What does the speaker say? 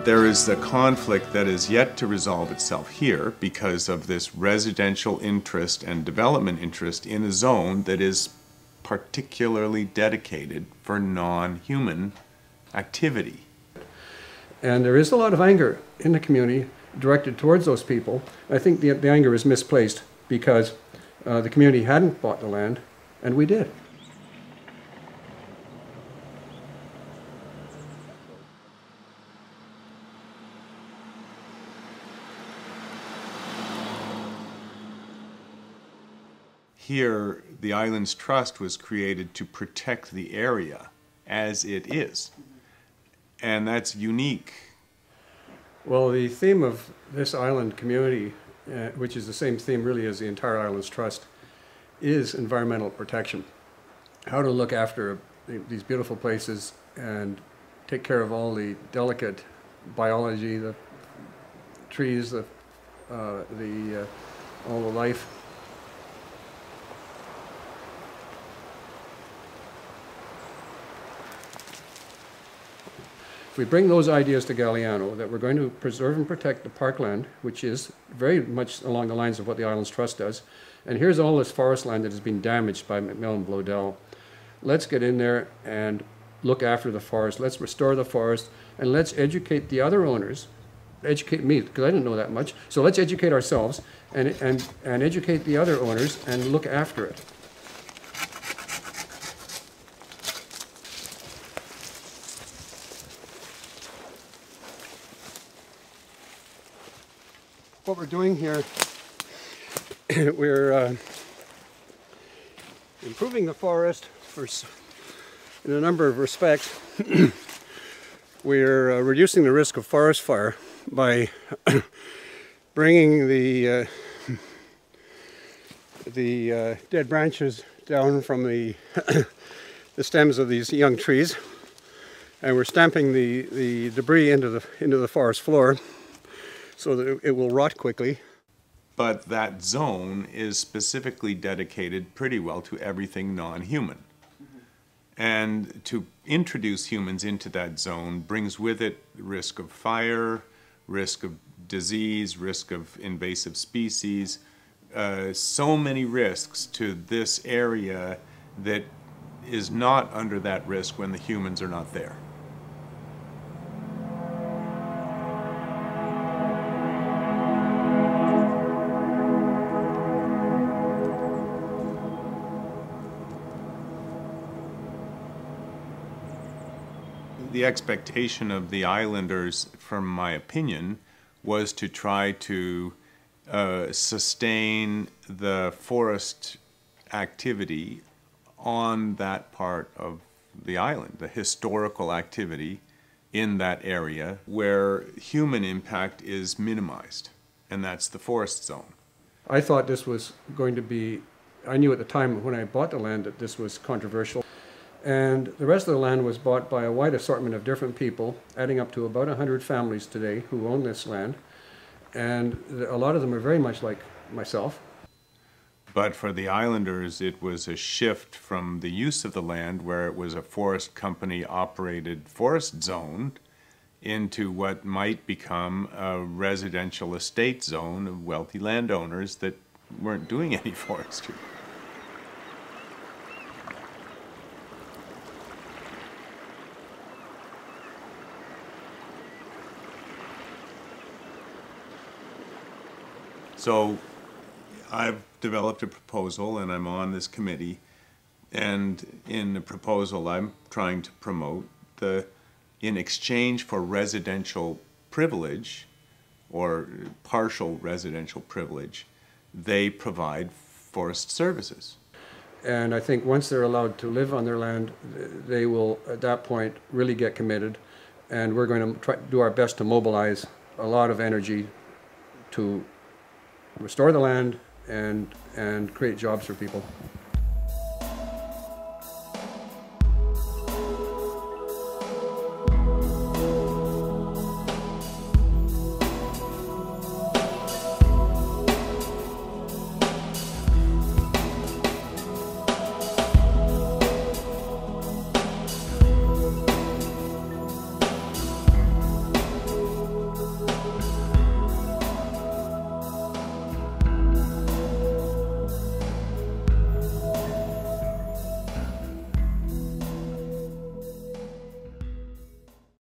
There is a conflict that is yet to resolve itself here because of this residential interest and development interest in a zone that is particularly dedicated for non-human activity. And there is a lot of anger in the community directed towards those people. I think the anger is misplaced because the community hadn't bought the land, and we did. Here, the Islands Trust was created to protect the area as it is, and that's unique. Well, the theme of this island community, which is the same theme really as the entire Islands Trust, is environmental protection. How to look after these beautiful places and take care of all the delicate biology, the trees, all the life. If we bring those ideas to Galiano, that we're going to preserve and protect the parkland, which is very much along the lines of what the Islands Trust does, and here's all this forest land that has been damaged by McMillan Bloedel. Let's get in there and look after the forest. Let's restore the forest, and let's educate the other owners. Educate me, because I didn't know that much. So let's educate ourselves and educate the other owners and look after it. What we're doing here, we're improving the forest in a number of respects. We're reducing the risk of forest fire by bringing the dead branches down from the stems of these young trees, and we're stamping the debris into the forest floor, so that it will rot quickly. But that zone is specifically dedicated pretty well to everything non-human. And to introduce humans into that zone brings with it risk of fire, risk of disease, risk of invasive species, so many risks to this area that is not under that risk when the humans are not there. The expectation of the islanders, from my opinion, was to try to sustain the forest activity on that part of the island, the historical activity in that area where human impact is minimized, and that's the forest zone. I thought this was going to be, I knew at the time when I bought the land that this was controversial. And the rest of the land was bought by a wide assortment of different people, adding up to about 100 families today who own this land. And a lot of them are very much like myself. But for the islanders, it was a shift from the use of the land, where it was a forest company operated forest zone, into what might become a residential estate zone of wealthy landowners that weren't doing any forestry. So I've developed a proposal, and I'm on this committee, and in the proposal I'm trying to promote in exchange for residential privilege or partial residential privilege, they provide forest services. And I think once they're allowed to live on their land, they will at that point really get committed, and we're going to try to do our best to mobilize a lot of energy to restore the land and create jobs for people.